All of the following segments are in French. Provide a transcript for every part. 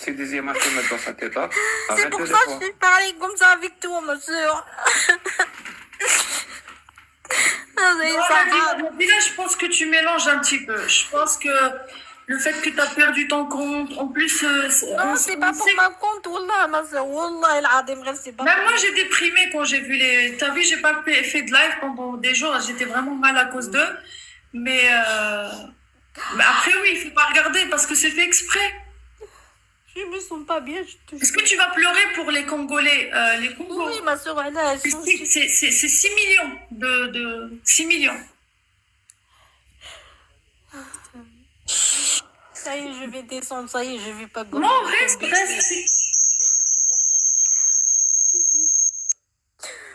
c'est des images qu'ils mettent dans sa tête là. C'est Arrête pour de ça les que voir. je suis parlé comme ça avec toi, ma soeur. Déjà, je pense que tu mélanges un petit peu. Je pense que le fait que tu as perdu ton compte, en plus... Non, c'est pas pour ma compte, Wallah, ma soeur. Wallah, c'est pas Même moi, j'ai déprimé quand j'ai vu les... T'as vu, j'ai pas fait de live pendant des jours. J'étais vraiment mal à cause d'eux. Mais après, oui, il faut pas regarder parce que c'est fait exprès. Je me sens pas bien, je te Est-ce que tu vas pleurer pour les Congolais les Congolais? Oui, ma soeur, elle a... C'est 6 millions de 6 millions. Ça y est, je vais descendre, ça y est, je vais pas... Non, reste.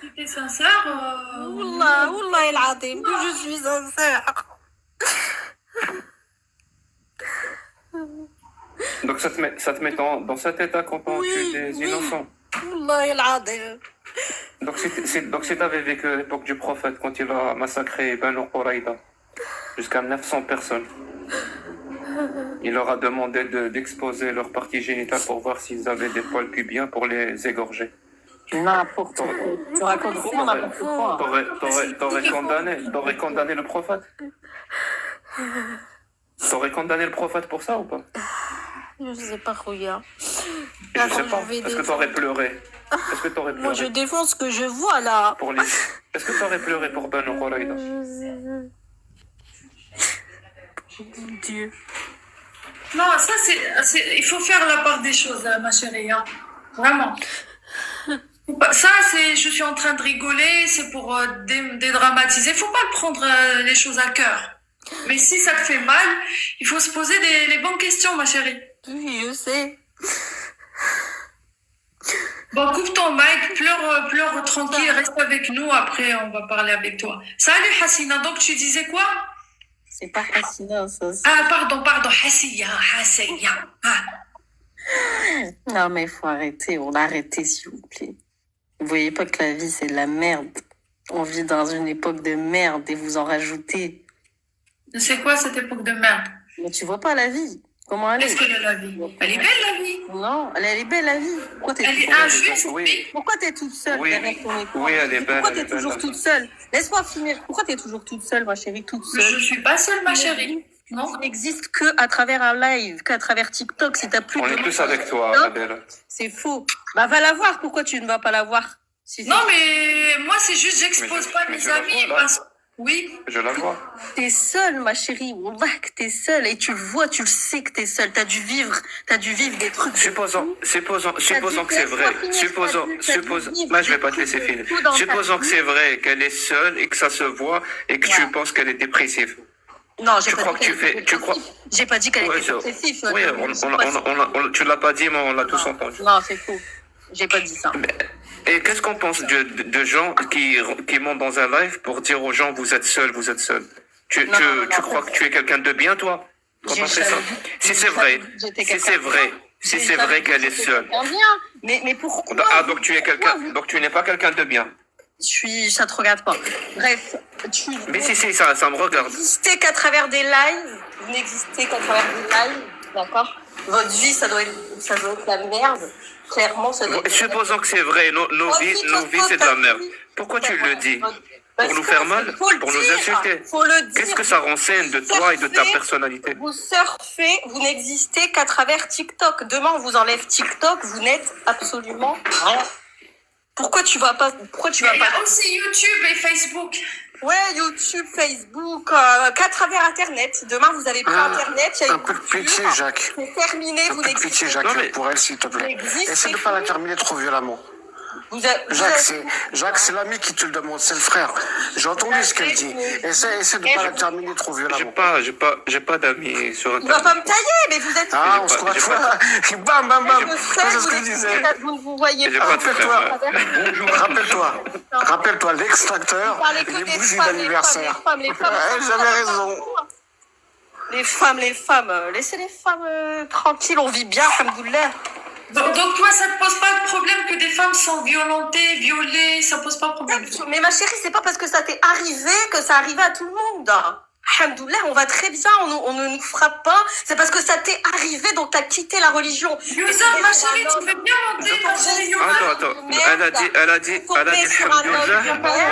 Si t'es sincère... Wallah, Wallah, el adim, je suis sincère. Donc ça te met dans cet état quand on tue des innocents. Wallah, el adim. Donc si t'avais vécu à l'époque du prophète, quand il a massacré Banu Quraïda, jusqu'à 900 personnes, il leur a demandé d'exposer leurs parties génitales pour voir s'ils avaient des poils pubiens pour les égorger. N'importe quoi. Tu racontes vraiment n'importe quoi. T'aurais condamné le prophète? T'aurais condamné le prophète pour ça ou pas? Je sais pas, regarde. Je sais pas. Est-ce que t'aurais pleuré? Est-ce que t'aurais pleuré? Moi, je défends ce que je vois, là. Est-ce que t'aurais pleuré pour Banu Quraïda? Dieu. Non, ça, il faut faire la part des choses, ma chérie. Hein. Vraiment. Ça, je suis en train de rigoler, c'est pour dédramatiser. Il faut pas prendre les choses à cœur. Mais si ça te fait mal, il faut se poser les bonnes questions, ma chérie. Oui, je sais. Bon, coupe ton mic, pleure tranquille, reste avec nous, après on va parler avec toi. Salut Hassina, donc tu disais quoi? C'est pas Hassina, ça. Ah, pardon, Hassiya. Ah. Non, mais il faut arrêter. On a arrêté, s'il vous plaît. Vous voyez pas que la vie, c'est de la merde. On vit dans une époque de merde et vous en rajoutez. C'est quoi cette époque de merde? Mais tu vois pas la vie. Comment elle est? Qu'est-ce qu'elle est la vie? Elle est belle la vie. Non, elle est belle la vie. Pourquoi t'es Elle est injuste. Oui. Pourquoi t'es toute seule derrière ton écran? Oui, elle est belle. Pourquoi t'es toujours toute seule? Laisse-moi finir. Pourquoi t'es toujours toute seule, ma chérie, toute seule? Je suis pas seule, ma chérie. Non. Ça n'existe que à travers un live, qu'à travers TikTok. Si t'as plus On de... est tous avec toi, Adèle. C'est faux. Bah, va la voir. Pourquoi tu ne vas pas la voir? Non, mais moi, c'est juste, j'expose pas mes amis. Oui. Je la vois. T'es seule, ma chérie. Wallah que t'es seule. Et tu le vois, tu le sais que t'es seule. T'as dû vivre des trucs. Supposons que c'est vrai. Là, je vais pas te laisser finir. Supposons que c'est vrai, qu'elle est seule et que ça se voit et que tu penses qu'elle est dépressive. Non, j'ai pas dit qu'elle était dépressive. Oui, tu l'as pas dit, mais on l'a tous entendu. Non, c'est faux. J'ai pas dit ça. Et qu'est-ce qu'on pense de gens qui montent dans un live pour dire aux gens vous êtes seul. Tu crois que tu es quelqu'un de bien, toi? Quand on fait ça? Si c'est vrai qu'elle est seule. Mais pourquoi? Ah, donc tu n'es pas quelqu'un de bien. Ça te regarde pas. Bref, Mais si, ça me regarde. Vous n'existez qu'à travers des lives. Vous n'existez qu'à travers des lives, d'accord? Votre vie, ça doit être la merde. Clairement, ça doit être... Supposons que c'est vrai, nos vies, c'est de la merde. Pourquoi tu le dis? Pour nous faire mal? Pour nous insulter? Qu'est-ce que ça renseigne de toi et de ta personnalité? Vous surfez, vous n'existez qu'à travers TikTok. Demain, on vous enlève TikTok, vous n'êtes absolument rien. Pourquoi tu vas pas... Il y a aussi YouTube et Facebook. Ouais, YouTube, Facebook, qu'à travers Internet. Demain, vous avez pas Internet, il y a un peu de pitié, Jacques. C'est terminé, vous n'existez pitié, Jacques, pour elle, s'il te plaît. Essaie de ne pas la terminer trop violemment. Jacques, c'est l'ami qui te le demande, c'est le frère. J'ai entendu ce qu'elle dit. Essaie de ne pas la terminer trop violemment. J'ai pas d'amis sur Internet. Il va pas me tailler, mais vous êtes... Ah, on se croit toi. Bam, bam, bam. C'est ce que je disais. Vous ne vous voyez pas. Rappelle-toi, l'extracteur, les bougies d'anniversaire. J'avais raison. Les femmes, laissez les femmes tranquilles, on vit bien, alhamdoulilah. Donc toi, ça te pose pas de problème que des femmes sont violées, ça pose pas de problème? Mais ma chérie, c'est pas parce que ça t'est arrivé que ça arrive à tout le monde. Alhamdoulilah, on va très bien, on ne nous frappe pas. C'est parce que ça t'est arrivé, donc t'as quitté la religion. Youssef, ma chérie, tu veux bien monter, ma chérie Attends. Elle a dit, alhamdoulilah,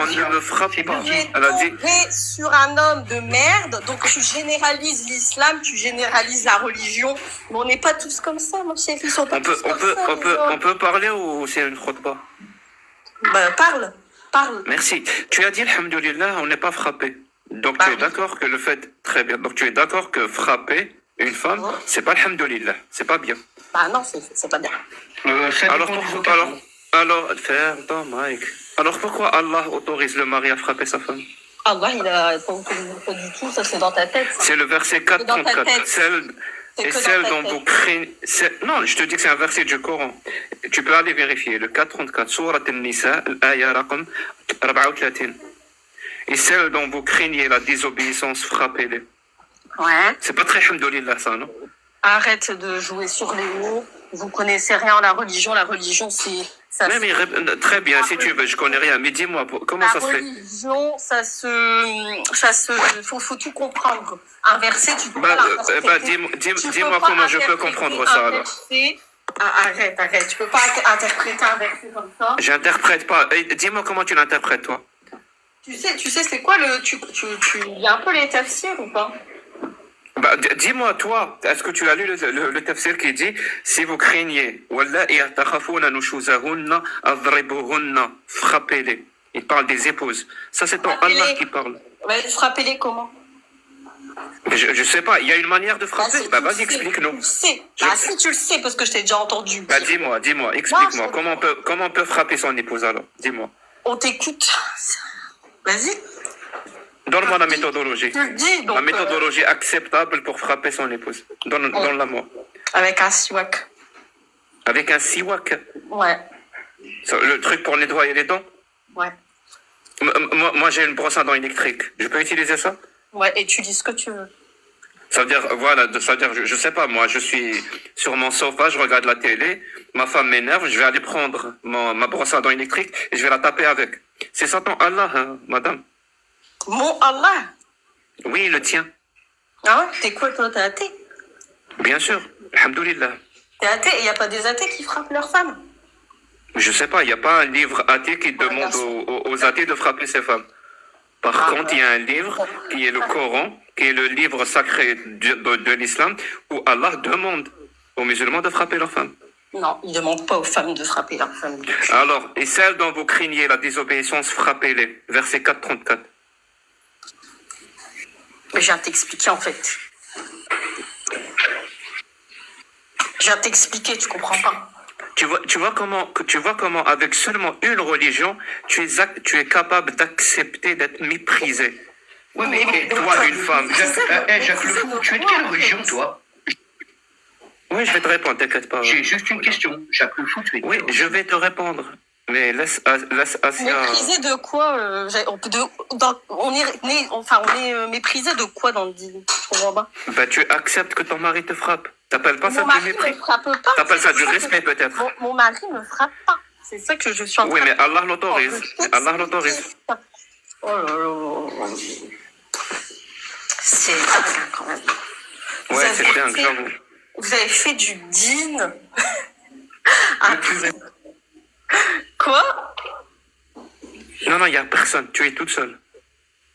on ne me frappe pas. Tu es Elle a dit, tombé sur un homme de merde, donc tu généralises l'islam, tu généralises la religion. Mais on n'est pas tous comme ça, mon chéri. Ils sont pas tous comme ça, les gens. on peut parler ou c'est une khutba? Bah, parle. Merci. Tu as dit, alhamdoulilah, on n'est pas frappé. Donc Bah tu es oui. d'accord que le fait, très bien, donc tu es d'accord que frapper une femme, c'est pas alhamdoulilah, c'est pas bien. Bah non, c'est pas bien. Alors, ferme ton mic. Alors pourquoi Allah autorise le mari à frapper sa femme? Allah, il a pas du tout, ça c'est dans ta tête. C'est le verset C'est dans ta 434. tête. C'est que Celle dans ta dont tête. vous craignez. Non, je te dis que c'est un verset du Coran. Tu peux aller vérifier. Le 434, Surat al-Nisa, l'aya raqam 34. Et celle dont vous craignez la désobéissance, frappez-les. Ouais. C'est pas très alhamdoulilah ça, non? Arrête de jouer sur les mots. Vous connaissez rien en la religion. La religion, c'est... Ça Mais, très bien, si tu veux, je connais rien. Mais dis-moi, comment la ça se fait? religion, faut tout comprendre. Un verset, tu peux pas l'interpréter. Dis-moi comment je peux comprendre ça alors. Arrête, tu peux pas interpréter un verset comme ça. J'interprète pas. Dis-moi comment tu l'interprètes, toi. Tu sais, c'est quoi il y a un peu les tafsirs ou pas? Bah, dis-moi, toi, est-ce que tu as lu le tafsir qui dit si vous craignez, frappez-les. Il parle des épouses. Ça, c'est ton Allah qui parle. Ouais, frappez-les comment? Je sais pas, il y a une manière de frapper. Si Bah, tu vas-y, le sais, explique-nous. tu le sais. Si tu le sais, parce que je t'ai déjà entendu. Bah, dis-moi, explique-moi. Comment on peut frapper son épouse alors? Dis-moi. On t'écoute. Vas-y. Donne-moi la méthodologie. Tu le dis, donc. La méthodologie acceptable pour frapper son épouse. Donne-la moi. Avec un siwak. Avec un siwak. Ouais. Le truc pour nettoyer les dents. Ouais. Moi, j'ai une brosse à dents électrique. Je peux utiliser ça? Ouais, et tu dis ce que tu veux. Ça veut dire, je sais pas, moi, je suis sur mon sofa, je regarde la télé, ma femme m'énerve, je vais aller prendre ma brosse à dents électrique et je vais la taper avec. C'est ça ton Allah, hein, madame? Mon Allah. Oui, le tien. Ah ouais, t'es quoi, toi? T'es athée? Bien sûr. Alhamdoulilah. T'es athée et il n'y a pas des athées qui frappent leurs femmes? Je sais pas, il n'y a pas un livre athée qui demande aux athées de frapper ses femmes. Par contre, il y a un livre qui est le Coran, qui est le livre sacré de l'islam, où Allah demande aux musulmans de frapper leurs femmes. Non, il ne demande pas aux femmes de frapper leurs femmes. Alors, et celles dont vous craignez la désobéissance, frappez-les. Verset 434. Mais je viens de t'expliquer, en fait. Je viens de t'expliquer, tu comprends pas. Tu vois comment avec seulement une religion, tu es capable d'accepter d'être méprisé. Oui, mais Toi, une femme. Jacques Le Fou, tu es de quelle religion, toi? Oui, je vais te répondre, t'inquiète pas. J'ai juste une question. Jacques Le Fou, tu es de Oui, quelle je vais te répondre. Mais laisse Asia... Méprisé de quoi on est méprisé de quoi dans le dîner? Je comprends pas. Bah, tu acceptes que ton mari te frappe. T'appelles pas ça Mon du mari mépris? me frappe pas. T'appelles ça c'est du que respect, peut-être? Mon mari me frappe pas. C'est ça que je suis en train Oui, mais de... Allah l'autorise. Allah l'autorise. Oh là là. C'est dingue quand même. Ouais, c'est dingue, j'avoue. Vous avez fait du dîne. Quoi? Non, il y a personne. Tu es toute seule.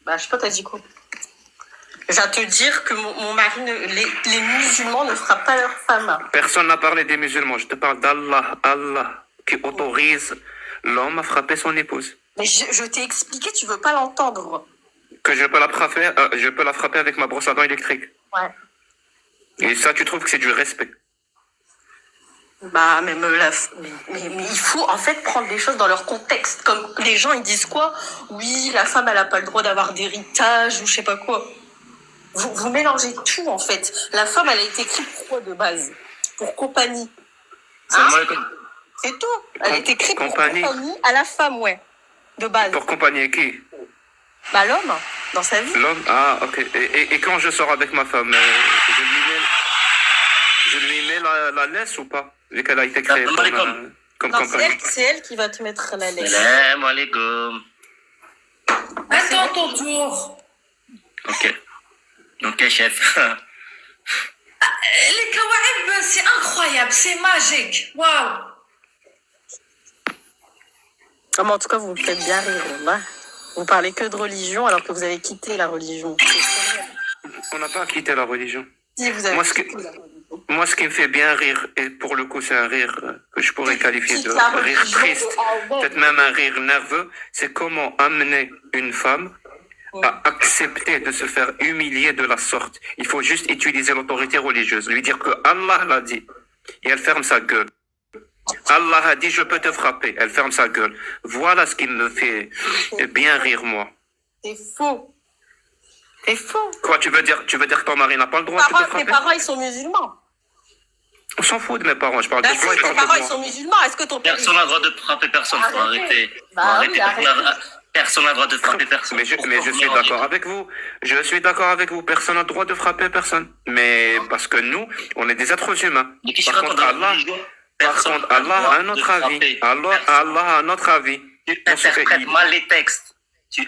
Bah, je sais pas, t'as dit quoi? Je viens te dire que mon mari, les musulmans ne frappent pas leurs femmes. Personne n'a parlé des musulmans. Je te parle d'Allah. Allah qui autorise l'homme à frapper son épouse. Mais je t'ai expliqué, tu veux pas l'entendre. Que je peux la frapper avec ma brosse à dents électrique. Ouais. Et ça, tu trouves que c'est du respect? Bah, mais il faut en fait prendre les choses dans leur contexte. Comme les gens, ils disent quoi? Oui, la femme, elle a pas le droit d'avoir d'héritage ou je sais pas quoi. Vous mélangez tout, en fait. La femme, elle a été écrite pour quoi de base? Pour compagnie. Hein? C'est tout. Elle a été écrite pour compagnie à la femme, ouais. De base. Pour compagnie qui? Bah, l'homme, dans sa vie. L'homme? Ah, ok. Et quand je sors avec ma femme, je lui mets la laisse ou pas? Vu qu'elle a été créée comme Non, compagnie. c'est elle qui va te mettre la laisse. Salam alaikum. Attends ton tour. Ok. Ok, chef. Les kawaïb, c'est incroyable, c'est magique. Waouh. Ah, mais en tout cas, vous me faites bien rire. Là. Vous parlez que de religion alors que vous avez quitté la religion. On n'a pas quitté la religion. Si vous avez Moi, ce quitté que- la religion. Moi, ce qui me fait bien rire, et pour le coup, c'est un rire que je pourrais qualifier de Quitte la rire religion triste, avec. peut-être même un rire nerveux, c'est comment amener une femme à accepter de se faire humilier de la sorte. Il faut juste utiliser l'autorité religieuse, lui dire que Allah l'a dit, et elle ferme sa gueule. Allah a dit, je peux te frapper. Elle ferme sa gueule. Voilà ce qui me fait bien rire, moi. C'est faux. C'est faux. Quoi, tu veux dire que ton mari n'a pas le droit de te Tes frapper? parents, ils sont musulmans. On s'en fout de mes parents, je parle de Bah, toi, si, je tes parle de parents, ils moi. sont musulmans. Est-ce que ton père... Personne n'a le droit de frapper personne, faut Arrêtez. arrêter. Bah Faut oui, arrêter. arrêtez. Personne n'a le droit de frapper personne. Mais je suis d'accord avec vous. Je suis d'accord avec vous. Personne n'a le droit de frapper personne. Mais parce que nous, on est des êtres humains. Mais qu'est-ce que Par tu contre, racontes dans la Allah, religion? par Personne contre, n'a le Allah droit a un de autre avis. frapper. Allah a un autre avis. Tu interprètes mal les textes.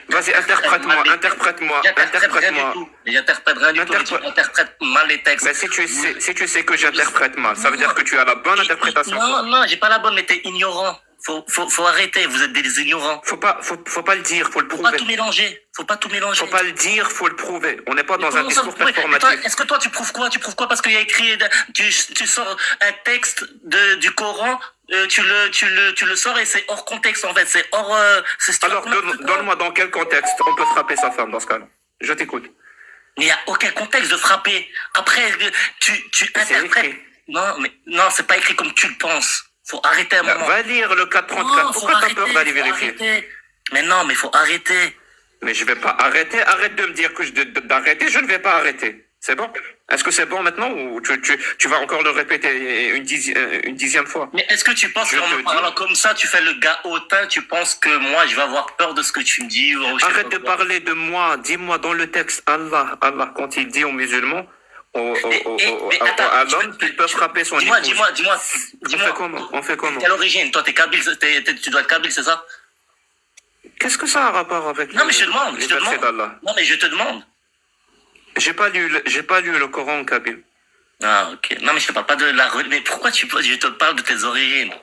Vas-y, interprète-moi. J'interprète rien du tout. J'interprète rien du tout. Tu interprètes mal les textes. Mais si tu sais que j'interprète mal, ça veut dire que tu as la bonne interprétation. Non, j'ai pas la bonne, mais t'es ignorant. Faut arrêter, vous êtes des ignorants. Faut pas le dire, faut le Faut pas prouver. tout mélanger. Faut pas tout mélanger. Faut pas le dire, faut le prouver. On n'est pas dans un Comment ça, discours vous pouvez- performatif. Est-ce que toi, tu prouves quoi? Tu prouves quoi parce qu'il y a écrit, tu sors un texte du Coran, tu le sors et c'est hors contexte en fait, c'est hors. Alors, donne-moi dans quel contexte on peut frapper sa femme dans ce cas-là. Je t'écoute. Mais il n'y a aucun contexte de frapper. Après, tu C'est interprètes. écrit. Non, c'est pas écrit comme tu le penses. Faut arrêter un moment. Va lire le 434. Non, Pourquoi faut t'as peur arrêter, d'aller faut vérifier? arrêter. Mais non, mais faut arrêter. Mais je vais pas arrêter. Arrête de me dire que d'arrêter. Je ne vais pas arrêter. C'est bon? Est-ce que c'est bon maintenant ou tu vas encore le répéter une dixième fois? Mais est-ce que tu penses Je qu'en te me dis. parlant comme ça, tu fais le gars hautain, tu penses que moi, je vais avoir peur de ce que tu me dis ou je sais Arrête pas de quoi. parler de moi. Dis-moi dans le texte Allah, quand il dit aux musulmans, attends, à l'homme, qu'il peut frapper son épouse. Dis-moi. On fait comment? Quelle origine? Toi, t'es kabyle, tu dois être kabyle, c'est ça? Qu'est-ce que ça a un rapport avec Non, mais je te demande, les versets d'Allah? Non, mais je te demande. J'ai pas lu le Coran en kabyle. Ah, ok. Non, mais je te parle pas de la religion. Mais pourquoi je te parle de tes origines?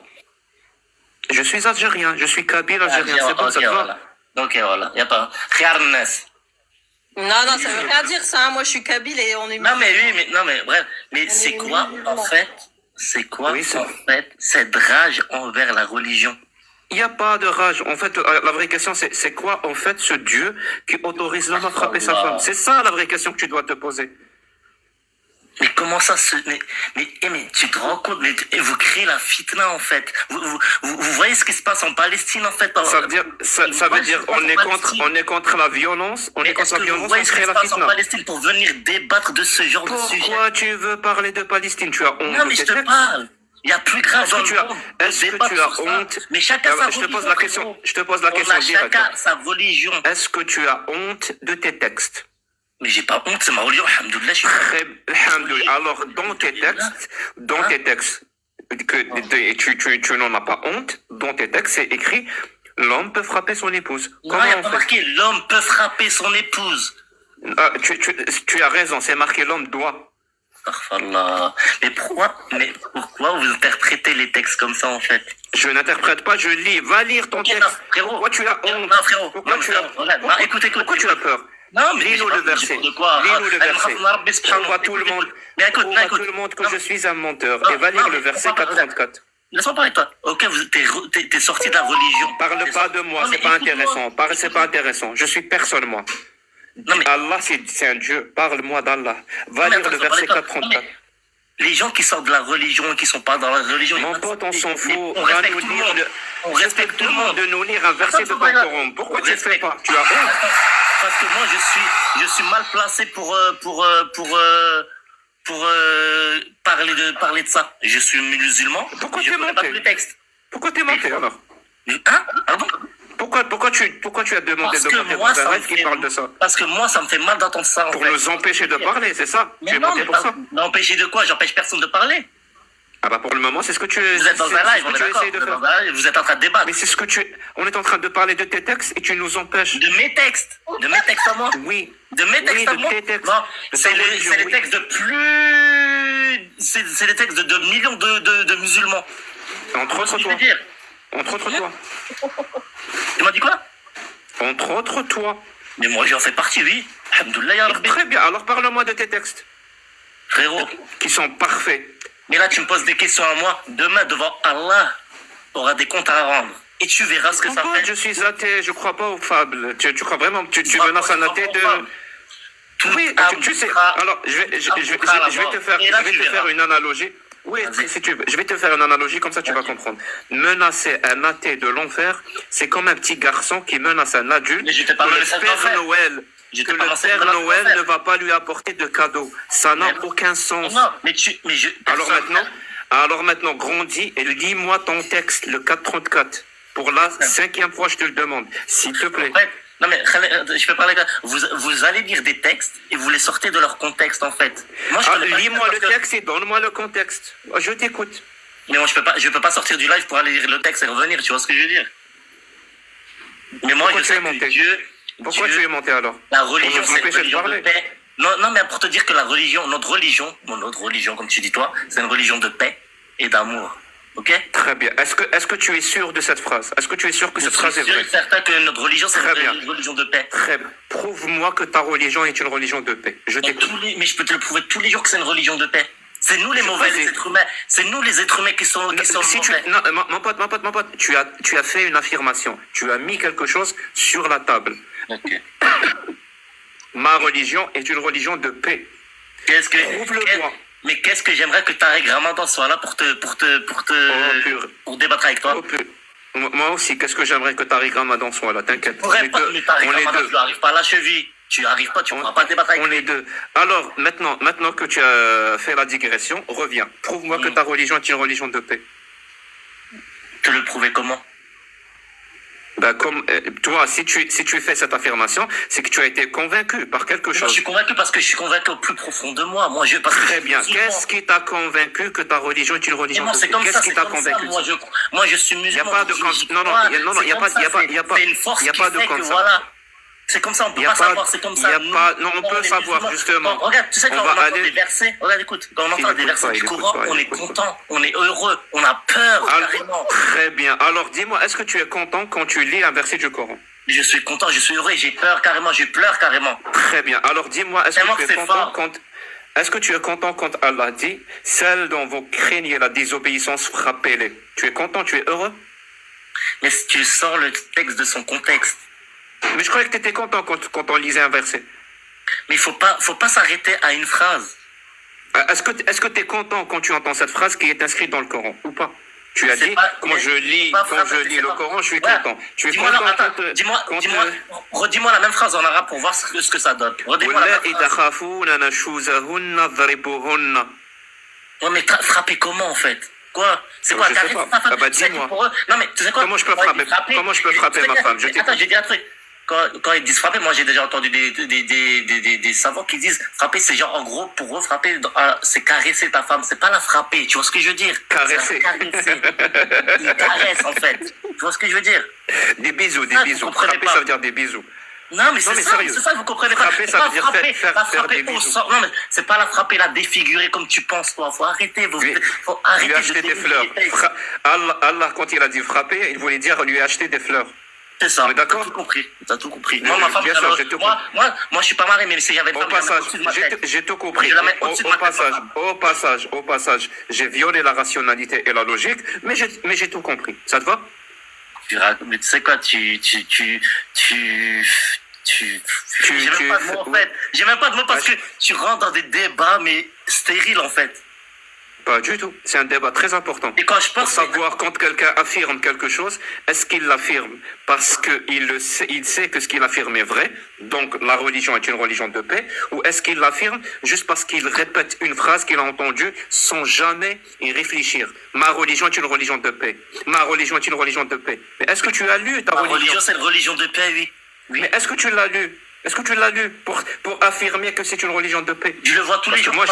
Je suis algérien. Je suis kabyle algérien. C'est bon, ça te va? voilà. Ok, voilà. Y a pas. Khiyarnes. Non, ça veut rien dire ça. Hein. Moi, je suis kabyle et on est... Non, mais oui, bref. Mais c'est quoi, en fait, cette rage envers la religion? Il n'y a pas de rage. En fait, la vraie question, c'est quoi, en fait, ce Dieu qui autorise l'homme à frapper sa femme? C'est ça, la vraie question que tu dois te poser. Mais comment ça se... Mais tu te rends compte, vous créez la fitna, en fait. Vous voyez ce qui se passe en Palestine, en fait. Ça veut dire, on est contre la violence, on voyez ce qui crée se la passe en fitna. Palestine pour venir débattre de ce genre de sujet? Pourquoi tu veux parler de Palestine? Tu as honte Non, de mais je tes te textes? parle. Il y a plus grave dans le monde de Est-ce que débattre tu as sur ça. honte? Mais chacun sa Je te pose religion, la question. frérot. Je te pose la On question a directe. chacun sa religion. Est-ce que tu as honte de tes textes? Mais j'ai pas honte, c'est ma religion, alhamdoulilah, je suis Alhamdoulilah. Alors, dans tes textes, tu n'en as pas honte, dans tes textes, c'est écrit, l'homme peut frapper son épouse. Non, il n'y a on pas fait? marqué l'homme peut frapper son épouse. Tu as raison, c'est marqué l'homme doit. Astaghfirullah. Mais pourquoi vous interprétez les textes comme ça, en fait? Je n'interprète pas, je lis. Va lire ton Ok, texte. non, frérot. Pourquoi tu as honte? Non, frérot. Pourquoi Non, tu frérot, as regarde. Non, écoute. Pourquoi tu as peur? Non, mais Lis-nous le verset. De quoi? Lis-nous le verset. Prouve à tout le monde. Mais écoute, Prouve à tout le monde que je suis un menteur. Et va lire le verset 434. Laisse-moi parler de toi. Ok, t'es sorti de la religion. Parle pas de moi, Non, mais c'est pas écoute-moi. intéressant. C'est pas intéressant. Je suis personne, moi. Non, mais Allah, c'est un Dieu. Parle-moi d'Allah. Va mais lire le attends, verset attends, 434. les gens qui sortent de la religion et qui sont pas dans la religion, Mon pote, on s'en fout. On Va respecte nous tout le lire monde. le... On respecte tout le monde. de nous lire un verset de ton Coran. Pourquoi tu ne le fais pas? Tu as honte? Parce que moi, je suis mal placé pour parler de ça. Je suis musulman. Pourquoi je t'es connais pas monté? tous les textes. Pourquoi t'es monté alors? Hein? Pardon? Pourquoi tu as demandé Parce de que monter moi, dans un ça me rêve qui fait parle de ça? Parce que moi, ça me fait mal d'entendre ça. En Pour fait. nous empêcher de parler, c'est ça? Tu Mais es non, monté mais pour ça? empêcher de quoi? J'empêche personne de parler. Ah bah pour le moment, c'est ce que tu Vous êtes dans c'est un ce live, que on est tu d'accord. essayes de Vous êtes faire. dans un live, vous êtes en train de débattre. Mais c'est ce que on est en train de parler de tes textes et tu nous empêches. De mes textes. De mes textes à moi. Oui. De mes textes Oui, à de moi. tes textes. Non, De c'est ta religion, les oui. textes de plus. C'est les textes de millions de musulmans. Entre Tu vois autres ce que je toi. veux dire? Entre autres toi. Tu m'as dit quoi? Entre autres toi. Mais moi j'en fais partie, oui. Alhamdoulilah, ya Rabbi. Très bien. Alors parle-moi de tes textes Frérot. qui sont parfaits. Mais là, tu me poses des questions à moi. Demain, devant Allah, tu auras des comptes à rendre. Et tu verras ce que ça Pourquoi fait. je suis athée, je crois pas aux fables. Tu crois vraiment, tu crois menaces pas- un tu athée crois de... pas aux fables. Oui, Tout tu sais. aboutira- Alors, je vais aboutira à la te mort. faire, Et là, je vais tu te faire verras. une analogie. Oui, Vas-y. si tu veux. Je vais te faire une analogie, comme ça tu vas comprendre. Menacer un athée de l'enfer, c'est comme un petit garçon qui menace un adulte Mais je t'ai pas que le menacé de Père l'enfer. Noël, Je que t'ai pas le menacé de Père Noël l'enfer. ne va pas lui apporter de cadeaux. Ça n'a Mais- aucun sens. Non, mais je. Alors maintenant, grandis et lis-moi ton texte, le 434. Pour la 5e fois, je te le demande. S'il te plaît. En fait, non mais je peux parler. Vous allez lire des textes et vous les sortez de leur contexte en fait. Moi je connais pas Lis-moi le parce que- texte et donne-moi le contexte. Je t'écoute. Mais moi je peux pas sortir du live pour aller lire le texte et revenir. Tu vois ce que je veux dire? Mais moi Pourquoi je tu sais es que monté Dieu, Pourquoi Dieu, tu es monté alors? la religion Pour nous c'est une empêcher de religion de parler. paix. Non mais pour te dire que notre religion comme tu dis toi, c'est une religion de paix et d'amour. Ok? Très bien. Est-ce que tu es sûr de cette phrase? Est-ce que tu es sûr que Je cette phrase suis est sûr vraie? et certain que notre religion c'est Très bien. une religion de paix. Très bien. Prouve-moi que ta religion est une religion de paix. Je Et t'écoute. mais je peux te le prouver tous les jours que c'est une religion de paix. C'est nous les mauvais, Vas-y. les êtres humains. C'est nous les êtres humains qui sont Si tu, mauvais. non, mon pote, tu as fait une affirmation. Tu as mis quelque chose sur la table. Ok. Ma religion est une religion de paix. Qu'est-ce que Prouve-le-moi. mais qu'est-ce que j'aimerais que Tariq Ramadan soit là pour pur. pour débattre avec toi. Oh, peu. Moi aussi, qu'est-ce que j'aimerais que Tariq Ramadan soit là, t'inquiète. On Pourrais est pas, deux. mais Tariq On est Ramadan, deux. tu arrives pas à la cheville. Tu arrives pas, tu pourras pas débattre avec On est deux. Alors, maintenant que tu as fait la digression, reviens. Prouve-moi que ta religion est une religion de paix. te le prouver comment? Ben, toi, si tu fais cette affirmation, c'est que tu as été convaincu par quelque Moi, je chose. suis convaincu parce que je suis convaincu au plus profond de moi. Parce que Très bien. musulman. Qu'est-ce qui t'a convaincu que ta religion est une Et religion moi, de c'est paix? comme ça, Qu'est-ce qui c'est t'a comme ça. convaincu? Moi, je suis musulman. pas de donc con- j'y non, non, crois. y a- non, non, C'est y a comme pas- ça, y a pas- y a pas- c'est une force y a qui pas de fait que comme ça. voilà. C'est comme ça, on peut Y a pas pas- savoir, c'est comme y ça. a pas- non, on peut les savoir, musulmans, justement. quand- regarde, tu sais, On quand on va entend aller- des versets, regarde, écoute, quand on entend des écoute versets pas, du il écoute Coran, pas, il on est écoute content, on est heureux, on a peur, Alors, carrément. très bien. Alors, dis-moi, est-ce que tu es content quand tu lis un verset du Coran? Je suis content, je suis heureux, j'ai peur carrément, je pleure carrément. Très bien. Alors, dis-moi, est-ce Tellement que tu que es c'est content fort. quand... Est-ce que tu es content quand Allah dit « Celles dont vous craignez la désobéissance, frappez-les ». Tu es content, tu es heureux? Mais si tu sors le texte de son contexte, Mais je croyais que tu étais content quand on lisait un verset. mais il faut pas s'arrêter à une phrase. Est-ce que tu es content quand tu entends cette phrase qui est inscrite dans le Coran ou pas? Tu as C'est dit, pas- quand mais je c'est lis, pas quand phrase, je c'est lis le pas- Coran, je suis Voilà. content. Tu es Dis-moi, content non, attends, quand... redis-moi la même phrase en arabe pour voir ce que ça donne. Redis-moi la واللائي même phrase. تخافون نشوزهن فاضربوهن. Ouais, mais frapper comment en fait? Quoi? C'est quoi? Je sais T'arrêtes pas. ta femme? Ah bah, Tu sais que dis-moi. pour eux- Non mais tu sais quoi? Comment je peux Quand ils disent frapper- comment je peux frapper Tu sais ma quoi? femme? Je t'écoute. Attends, j'ai dit un truc. Quand ils disent frapper, moi j'ai déjà entendu des savants qui disent frapper, c'est genre en gros pour eux frapper, c'est caresser ta femme, c'est pas la frapper. Tu vois ce que je veux dire? Caresser. C'est la caresser. Ils caressent en fait. Tu vois ce que je veux dire? Des bisous, des Ah, vous bisous. comprenez Frapper, pas. ça veut dire des bisous. Non, mais c'est mais ça, sérieux. c'est ça, vous comprenez Frapper, pas. ça C'est veut dire frapper, faire pas des frapper au bisous. sort. Non, mais c'est pas la frapper, la défigurer comme tu penses, toi. Faut arrêter, faut arrêter Lui de acheter des dénigrer fleurs. les textes. Allah, quand il a dit frapper, il voulait dire lui acheter des fleurs. C'est ça. On est d'accord? T'as tout compris. T'as tout compris. Mais Moi, ma femme, bien sûr, j'ai tout moi, je suis pas marié, mais si j'avais une Au femme, je la passage, mets au-dessus de ma tête. j'ai tout compris. Je la mets au-dessus de ma tête, ma femme. Au passage, j'ai violé la rationalité et la logique, mais j'ai tout compris. Ça te va? Mais tu sais quoi, j'ai même pas de mots en fait. J'ai même pas de mots parce que tu rentres dans des débats, mais stériles en fait. Pas du tout. C'est un débat très important. Et quand je Pour pense savoir quand quelqu'un affirme quelque chose, est-ce qu'il l'affirme parce qu'il sait que ce qu'il affirme est vrai, donc la religion est une religion de paix, ou est-ce qu'il l'affirme juste parce qu'il répète une phrase qu'il a entendue sans jamais y réfléchir? Ma religion est une religion de paix. Ma religion est une religion de paix. Mais est-ce que tu as lu ta ma religion? religion, c'est une religion de paix, oui. Mais est-ce que tu l'as lu? Est-ce que tu l'as lu pour affirmer que c'est une religion de paix? Je le vois tous les jours. Moi,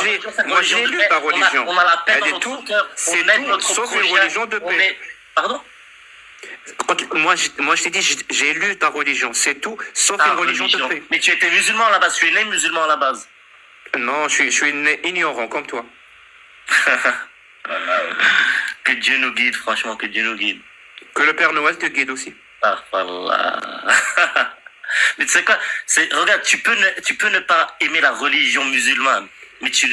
j'ai lu ta religion. On a la paix Elle dans est notre tout, cœur. c'est On aide tout, notre sauf une prochain. religion de paix. Pardon? Moi, je t'ai dit, j'ai lu ta religion, c'est tout, sauf Ta une religion de paix. Mais tu étais musulman à la base, tu es né musulman à la base. Non, je suis né ignorant comme toi. Que Dieu nous guide, franchement, que Dieu nous guide. Que le Père Noël te guide aussi. Ah, voilà. Mais tu sais quoi, regarde, tu peux ne pas aimer la religion musulmane, mais tu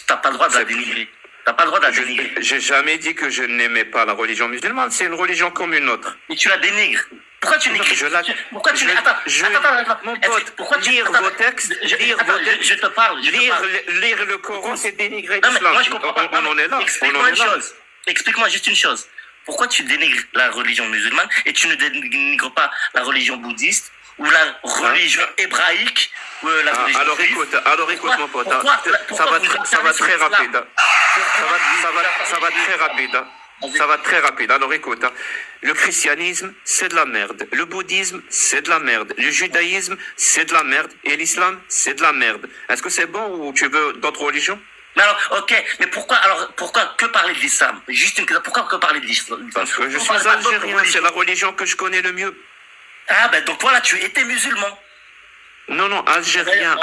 n'as pas le droit de la dénigrer. T'as pas le droit de la dénigrer. J'ai jamais dit que je n'aimais pas la religion musulmane, c'est une religion comme une autre. Mais tu la dénigres. Pourquoi tu négres? Pourquoi tu attends, mon pote, pourquoi tu lire vos textes, je te parle. lire le Coran, c'est dénigrer Non, mais l'islam. moi je comprends pas. On en est là. Explique-moi une chose. Explique-moi juste une chose. Pourquoi tu dénigres la religion musulmane et tu ne dénigres pas la religion bouddhiste ou la religion hébraïque ou la religion juive? Alors écoute mon pote, ça va très rapide. Ça va très rapide. Ça va très rapide. Alors écoute, le christianisme, c'est de la merde. Le bouddhisme, c'est de la merde. Le judaïsme, c'est de la merde. Et l'islam, c'est de la merde. Est-ce que c'est bon ou tu veux d'autres religions? Mais alors, ok, mais pourquoi que parler de l'islam? Juste une question, pourquoi que parler de l'islam? Parce que je suis algérien, c'est la religion que je connais le mieux. Ah ben donc voilà, tu étais musulman. Non, algérien.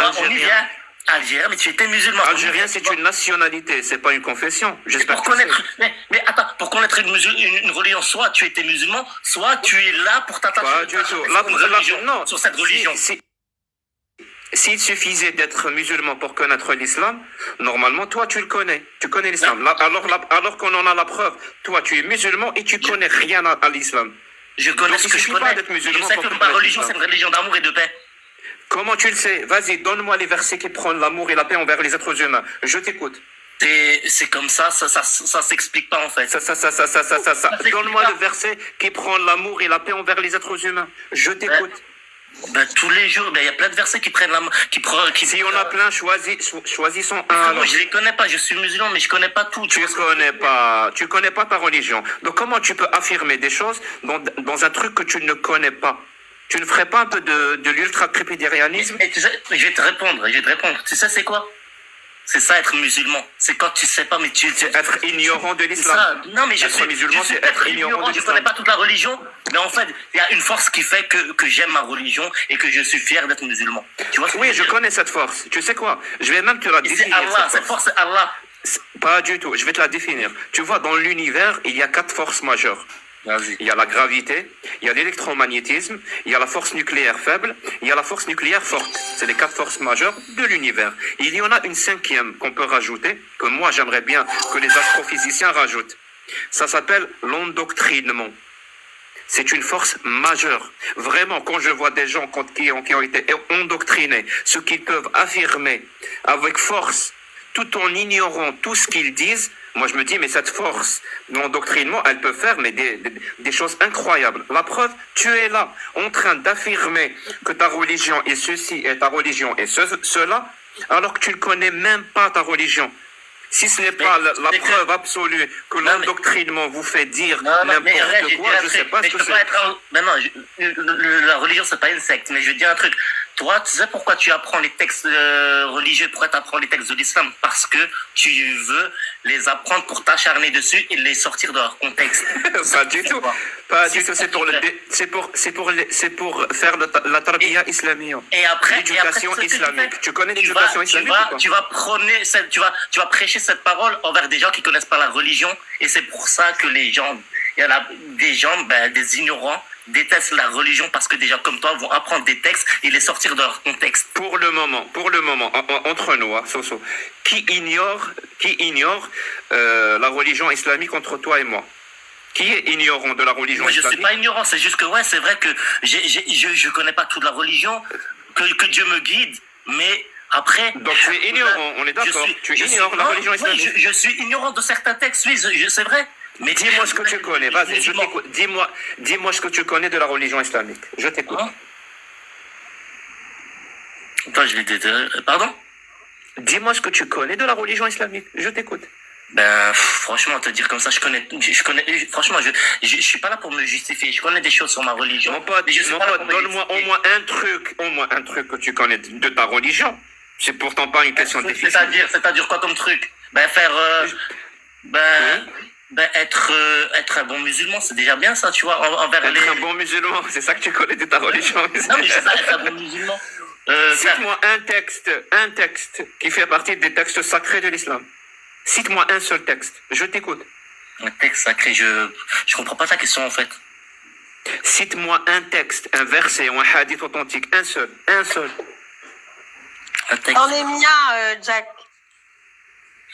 Algérien, mais tu étais musulman. Algérien, c'est une nationalité, c'est pas une confession. J'espère pour que connaître, mais attends, pour connaître une religion, soit tu étais musulman, soit tu es là pour t'attacher pas du tout. Non, sur cette religion. S'il suffisait d'être musulman pour connaître l'islam, normalement, toi, tu le connais. Tu connais l'islam. Alors qu'on en a la preuve, toi, tu es musulman et tu connais rien à l'islam. Je connais ce que je connais. Je sais que ma religion, c'est une religion d'amour et de paix. Comment tu le sais? Vas-y, donne-moi les versets qui prônent l'amour et la paix envers les êtres humains. Je t'écoute. C'est comme ça s'explique pas en fait. Donne-moi le verset qui prône l'amour et la paix envers les êtres humains. Je t'écoute. Ben, tous les jours, il y a plein de versets qui prennent l'amour, Si on a plein, choisissons un. Moi, je les connais pas, je suis musulman, mais je connais pas tout. Tu connais pas ta religion. Donc comment tu peux affirmer des choses dans un truc que tu ne connais pas? Tu ne ferais pas un peu de l'ultra-crépidérianisme? Mais tu sais, je vais te répondre. Tu sais c'est quoi? C'est ça être musulman. C'est quand tu sais pas, mais c'est être ignorant de l'islam. Non, mais je suis musulman, c'est être ignorant de je l'islam. connais pas toute la religion, mais en fait, il y a une force qui fait que j'aime ma religion et que je suis fier d'être musulman. Tu vois ce que oui, je veux dire? connais cette force. Tu sais quoi? Je vais même te la définir. C'est Allah, cette force, c'est Allah. Pas du tout. Je vais te la définir. Tu vois, dans l'univers, il y a 4 forces majeures. Vas-y. Il y a la gravité, il y a l'électromagnétisme, il y a la force nucléaire faible, il y a la force nucléaire forte. C'est les 4 forces majeures de l'univers. Il y en a une 5e qu'on peut rajouter, que moi j'aimerais bien que les astrophysiciens rajoutent. Ça s'appelle l'endoctrinement. C'est une force majeure. Vraiment, quand je vois des gens qui ont été endoctrinés, ce qu'ils peuvent affirmer avec force, tout en ignorant tout ce qu'ils disent, moi je me dis, mais cette force d'endoctrinement, elle peut faire mais des choses incroyables. La preuve, tu es là, en train d'affirmer que ta religion est ceci et ta religion est cela, alors que tu ne connais même pas ta religion. Si ce n'est pas la preuve absolue que l'endoctrinement vous fait dire n'importe quoi, je ne sais pas ce que c'est. La religion, c'est pas une secte, mais je vais te dire un truc. Toi, tu sais pourquoi tu apprends les textes religieux, pourquoi tu apprends les textes de l'islam? Parce que tu veux les apprendre pour t'acharner dessus et les sortir de leur contexte. Pas du tout. Pas du tout. C'est pour faire la tarbiya islamique. Et après, l'éducation islamique. Tu connais l'éducation islamique ou pas? Tu vas prêcher cette parole envers des gens qui connaissent pas la religion, et c'est pour ça que il y a des gens, des ignorants, détestent la religion parce que des gens comme toi vont apprendre des textes et les sortir de leur contexte. Pour le moment, entre nous, Soso, qui ignore la religion islamique entre toi et moi? Qui est ignorant de la religion islamique? Moi, je suis pas ignorant, c'est juste que c'est vrai que je connais pas toute la religion, que Dieu me guide, mais après... Donc tu es ignorant, on est d'accord? Tu ignores la religion islamique? Oui, je suis ignorant de certains textes, oui, c'est vrai. Mais dis-moi ce que tu connais, vas-y, je t'écoute. Dis-moi ce que tu connais de la religion islamique. Je t'écoute. Attends, Pardon? Dis-moi ce que tu connais de la religion islamique. Je t'écoute. Ben, franchement, te dire comme ça, franchement, je suis pas là pour me justifier. Je connais des choses sur ma religion. Mon pote, mais je suis pas là pour me donne-moi justifier. au moins un truc que tu connais de ta religion. C'est pourtant pas une question difficile. C'est-à-dire quoi comme truc? Ben, être un bon musulman, c'est déjà bien ça, tu vois, envers Être un bon musulman, c'est ça que tu connais de ta religion. Non, mais je sais pas, être un bon musulman. Cite-moi un texte qui fait partie des textes sacrés de l'islam. Cite-moi un seul texte. Je t'écoute. Un texte sacré, je comprends pas ta question, en fait. Cite-moi un texte, un verset ou un hadith authentique. Un seul. Un texte. J'en ai mis un, Jack.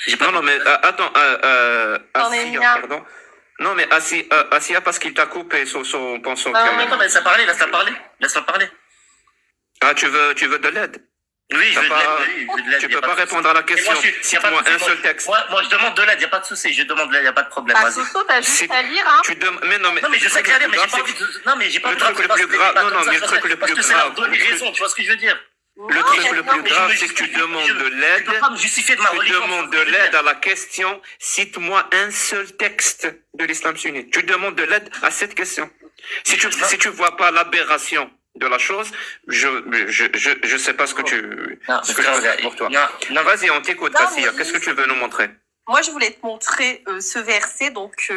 J'ai pas Non, mais attends. J'en ai Assia, mis un. pardon. Non, mais Assia, parce qu'il t'a coupé son pensant. Non, Non, mais laisse-la parler, laisse-la parler. Ah, tu veux de l'aide? Oui, je veux de l'aide, pas- oui, je veux de l'aide. Tu y a peux pas de répondre à la souci. Et question. moi, y a pas de Cite-moi souci, un seul texte. Moi, je demande de l'aide, y a pas de souci, je demande de l'aide, y a pas de problème, Bah, vas-y. Soso, t'as juste C'est- à lire, hein. Mais non, mais Je sais qu'il y a des, mais j'ai pas envie de... Non, mais j'ai pas Le envie de truc le rentrer plus dans ce grave- débat non, comme non, ça, mais le parce truc que- le parce plus que c'est leur grave- donner raison, tu vois ce que je veux dire? Le truc le plus mais je grave, me- c'est que tu je- demandes je- de Je l'aide. peux pas me justifier de ma Tu religion. demandes de l'aide à la question, cite-moi un seul texte de l'islam sunnite. Tu demandes de l'aide à cette question. Si tu vois pas l'aberration de la chose, je sais pas ce que Non, je peux faire pour toi. non, Vas-y, on t'écoute, Non, Assia. mais- Qu'est-ce que tu veux nous montrer? Moi, je voulais te montrer ce verset, donc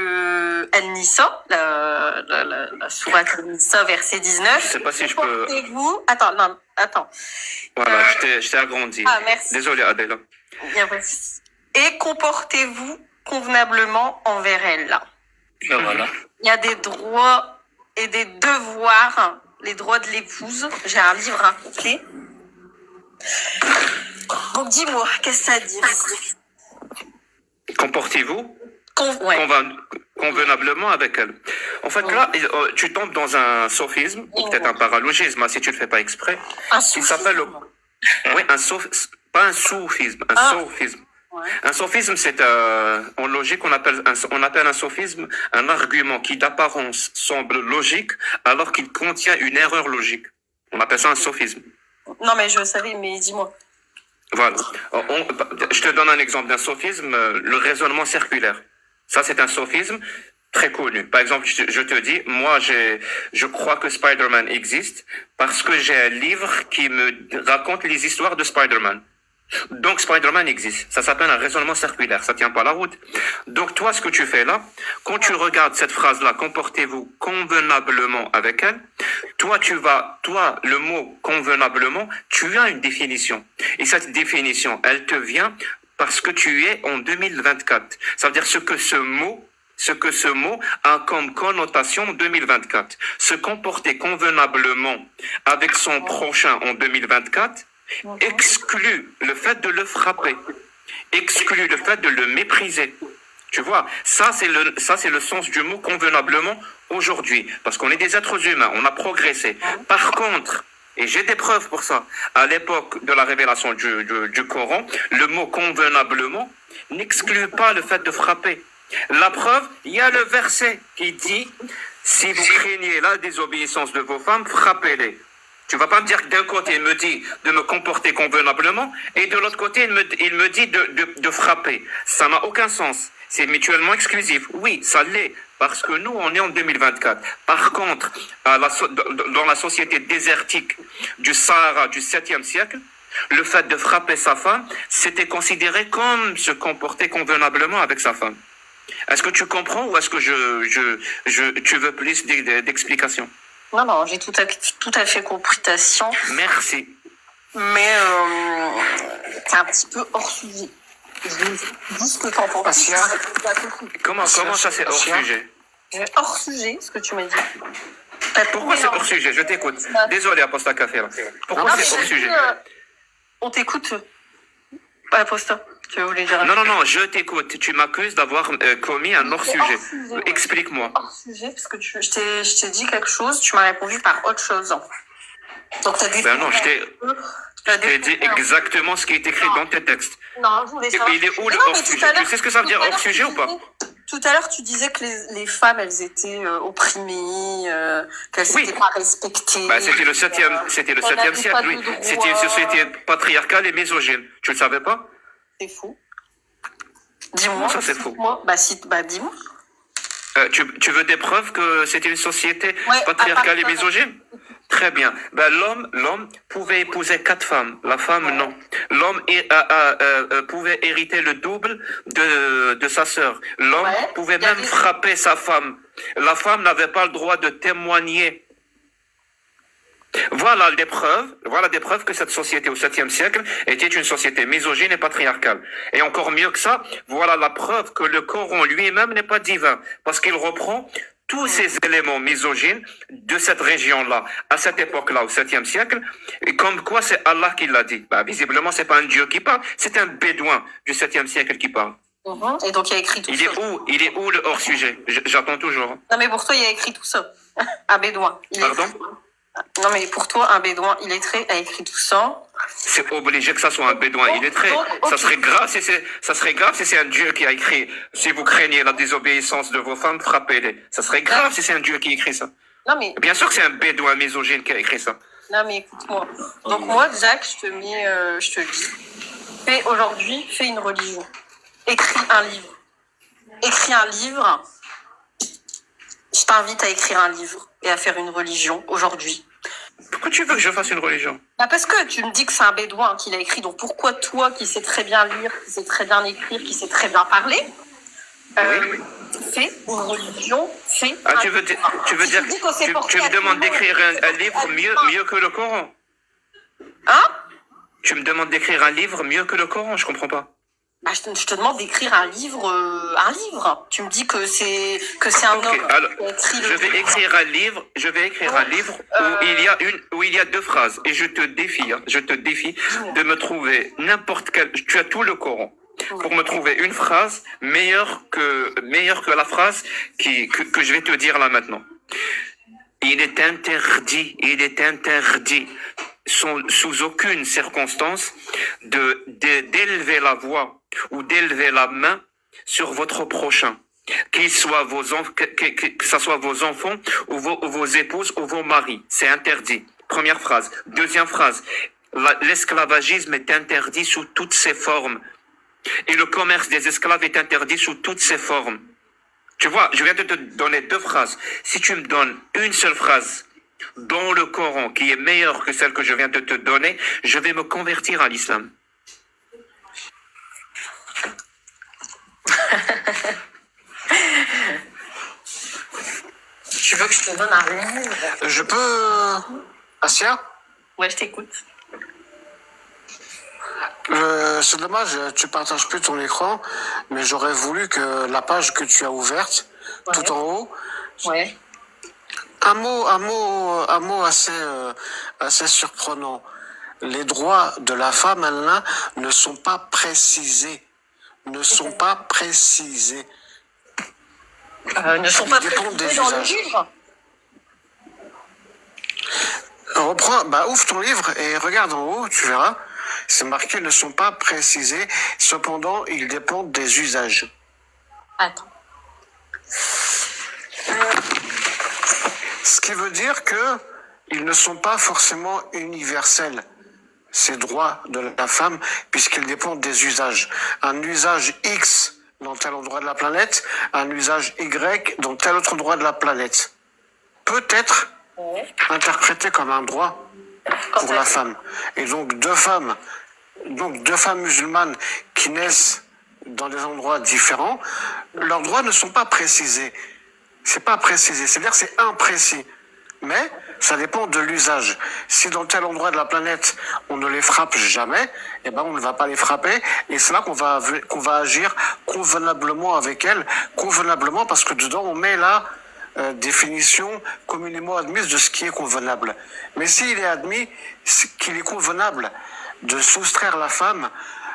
An-Nisa, la sourate An-Nisa, verset 19. Je sais pas si je peux. Comportez-vous. Attends. Voilà, je t'ai agrandi. Ah, merci. Désolé, Adela. Il y a pas de souci. Et comportez-vous convenablement envers elle. Là. Ben voilà. Il y a des droits et des devoirs, les droits de l'épouse. J'ai un livre à clé. Donc dis-moi, qu'est-ce que ça dit? Comportez-vous Ouais. convenablement avec elle. En fait, là, tu tombes dans un sophisme, ou peut-être un paralogisme, hein, si tu le fais pas exprès. Un Il soufisme. s'appelle, oui, pas un soufisme, un Ah. sophisme. Ouais. Un sophisme, c'est en logique, on appelle un sophisme un argument qui d'apparence semble logique alors qu'il contient une erreur logique. On appelle ça un sophisme. Non, mais je savais, mais dis-moi. Voilà. Je te donne un exemple d'un sophisme, le raisonnement circulaire. Ça, c'est un sophisme très connu. Par exemple, je te dis, moi, je crois que Spider-Man existe parce que j'ai un livre qui me raconte les histoires de Spider-Man. Donc, Spider-Man existe. Ça s'appelle un raisonnement circulaire. Ça tient pas la route. Donc, toi, ce que tu fais là, quand tu regardes cette phrase-là, comportez-vous convenablement avec elle, toi, le mot convenablement, tu as une définition. Et cette définition, elle te vient parce que tu es en 2024. Ça veut dire ce que ce mot a comme connotation 2024. Se comporter convenablement avec son prochain en 2024 exclut le fait de le frapper, exclut le fait de le mépriser. Tu vois, ça c'est le sens du mot convenablement aujourd'hui, parce qu'on est des êtres humains, on a progressé. Par contre, et j'ai des preuves pour ça, à l'époque de la révélation du Coran, le mot convenablement n'exclut pas le fait de frapper. La preuve, il y a le verset qui dit, si vous craignez la désobéissance de vos femmes, frappez-les. Tu vas pas me dire que d'un côté, il me dit de me comporter convenablement et de l'autre côté, il me dit de frapper. Ça n'a aucun sens. C'est mutuellement exclusif. Oui, ça l'est, parce que nous, on est en 2024. Par contre, dans la société désertique du Sahara du 7e siècle, le fait de frapper sa femme, c'était considéré comme se comporter convenablement avec sa femme. Est-ce que tu comprends ou est-ce que tu veux plus d'explications? Non, j'ai tout à fait compris ta science, Merci. mais c'est un petit peu hors sujet. Dis ce que t'en penses. Assia. Comment ça c'est hors sujet? Hors sujet, ce que tu m'as dit. Pourquoi c'est hors sujet? Je t'écoute. Désolé, Aposta Café. Là. Pourquoi c'est hors sujet? On t'écoute. Aposta, tu voulais dire. Non, je t'écoute. Tu m'accuses d'avoir commis un hors sujet. Ouais. Explique-moi. Hors sujet, parce que je t'ai dit quelque chose, tu m'as répondu par autre chose. Donc t'as dit. Ben non, je t'ai dit exactement ce qui est écrit dans tes textes. Non, je voulais Et savoir. il est où le Non, mais hors tout sujet? à l'heure, Tu sais ce que ça veut dire hors sujet ou pas? Tout à l'heure, tu disais que les femmes, elles étaient opprimées, qu'elles Oui. n'étaient pas respectées. Bah, c'était le 7e siècle, oui. C'était une société patriarcale et misogyne. Tu le savais pas? C'est fou. Dis-moi. Ça, c'est faux. Dis-moi. Dis-moi. Tu veux des preuves que c'était une société Ouais, patriarcale et à part ça. misogyne? Très bien. Ben, l'homme pouvait épouser 4 femmes. La femme, non. L'homme pouvait hériter le double de sa sœur. L'homme Ouais, pouvait il y même avait- frapper sa femme. La femme n'avait pas le droit de témoigner. Voilà des preuves que cette société au 7e siècle était une société misogyne et patriarcale. Et encore mieux que ça, voilà la preuve que le Coran lui-même n'est pas divin, parce qu'il reprend tous ces éléments misogynes de cette région-là, à cette époque-là, au 7e siècle, et comme quoi c'est Allah qui l'a dit. Bah, visiblement, c'est pas un dieu qui parle, c'est un bédouin du 7e siècle qui parle. Et donc, il y a écrit tout Il ça. est où le hors-sujet? J'attends toujours. Non, mais pour toi, il y a écrit tout ça. Un bédouin. Pardon? Non, mais pour toi, un bédouin illettré a écrit tout ça. C'est obligé que ça soit un bédouin illettré. Donc, ok. Ça serait grave si c'est un dieu qui a écrit, si vous craignez la désobéissance de vos femmes, frappez-les. Ça serait grave si c'est un dieu qui écrit ça. Non, mais, Bien sûr que c'est un bédouin misogyne qui a écrit ça. non, mais écoute-moi. Donc, moi, Jack, je te le dis. Fais une religion. Écris un livre. Écris un livre. Je t'invite à écrire un livre et à faire une religion aujourd'hui. Pourquoi tu veux que je fasse une religion? Parce que tu me dis que c'est un bédouin qui l'a écrit, donc pourquoi toi qui sais très bien lire, qui sais très bien écrire, qui sais très bien parler, fais une religion, fais Ah, un tu veux livre. dire dis qu'on s'est que porté tu à me demandes tout le monde, d'écrire un livre mieux que le Coran? Hein? Tu me demandes d'écrire un livre mieux que le Coran? Je comprends pas. Je te demande d'écrire un livre. Tu me dis que c'est un Ok, homme alors, qui a écrit je vais écrire un livre où il y a 2 phrases. Et je te défie de me trouver n'importe quelle, tu as tout le Coran, pour me trouver une phrase meilleure que la phrase que je vais te dire là maintenant. Il est interdit, sous aucune circonstance d'élever la voix ou d'élever la main sur votre prochain. Que ce soit vos enfants ou vos épouses ou vos maris. C'est interdit. Première phrase. Deuxième phrase. L'esclavagisme est interdit sous toutes ses formes. Et le commerce des esclaves est interdit sous toutes ses formes. Tu vois, je viens de te donner 2 phrases. Si tu me donnes une seule phrase dans le Coran qui est meilleure que celle que je viens de te donner, je vais me convertir à l'islam. Tu veux que je te donne un livre? Je peux... Asia? Ouais, je t'écoute. C'est dommage, tu partages plus ton écran, mais j'aurais voulu que la page que tu as ouverte, tout en haut, Ouais. un mot assez surprenant. Les droits de la femme, Alain, ne sont pas précisés. Ne sont pas précisés. Ne sont pas Ils dépendent des précisés dans le usages. livre. Reprends, ouvre ton livre et regarde en haut, tu verras. C'est marqué ne sont pas précisés. Cependant, ils dépendent des usages. Attends. Ce qui veut dire que ils ne sont pas forcément universels, ces droits de la femme, puisqu'ils dépendent des usages. Un usage X dans tel endroit de la planète, un usage Y dans tel autre endroit de la planète, peut être interprété comme un droit pour la femme. Et donc deux femmes musulmanes qui naissent dans des endroits différents, leurs droits ne sont pas précisés. C'est pas précisé, c'est-à-dire c'est imprécis. Mais ça dépend de l'usage. Si dans tel endroit de la planète, on ne les frappe jamais, eh ben on ne va pas les frapper. Et c'est là qu'on va agir convenablement avec elles. Convenablement parce que dedans, on met la définition communément admise de ce qui est convenable. Mais s'il est admis qu'il est convenable de soustraire la femme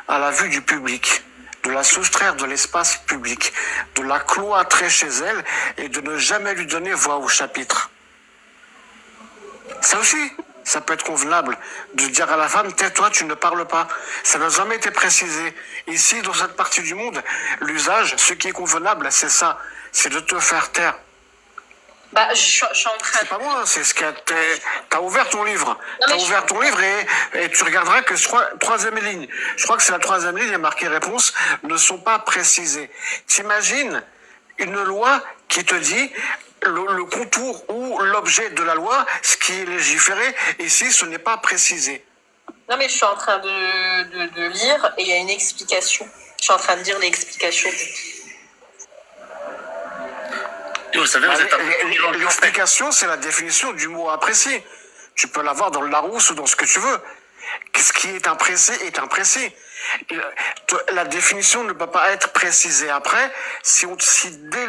à la vue du public, de la soustraire de l'espace public, de la cloîtrer chez elle et de ne jamais lui donner voix au chapitre. Ça aussi, ça peut être convenable de dire à la femme, tais-toi, tu ne parles pas. Ça n'a jamais été précisé. Ici, dans cette partie du monde, l'usage, ce qui est convenable, c'est ça, c'est de te faire taire. Bah, je suis en train C'est pas moi, c'est ce que t'as ouvert ton livre. Non, T'as mais ouvert ton livre et tu regarderas que troisième ligne. Je crois que c'est la troisième ligne, il y a marqué réponse, ne sont pas précisées. T'imagines une loi qui te dit le contour ou l'objet de la loi, ce qui est légiféré, ici ce n'est pas précisé. Non, mais je suis en train de lire et il y a une explication. Je suis en train de lire l'explication. Vous savez, vous êtes L'explication, c'est la définition du mot imprécis. Tu peux l'avoir dans le Larousse ou dans ce que tu veux. Ce qui est imprécis est imprécis. La définition ne peut pas être précisée après si dès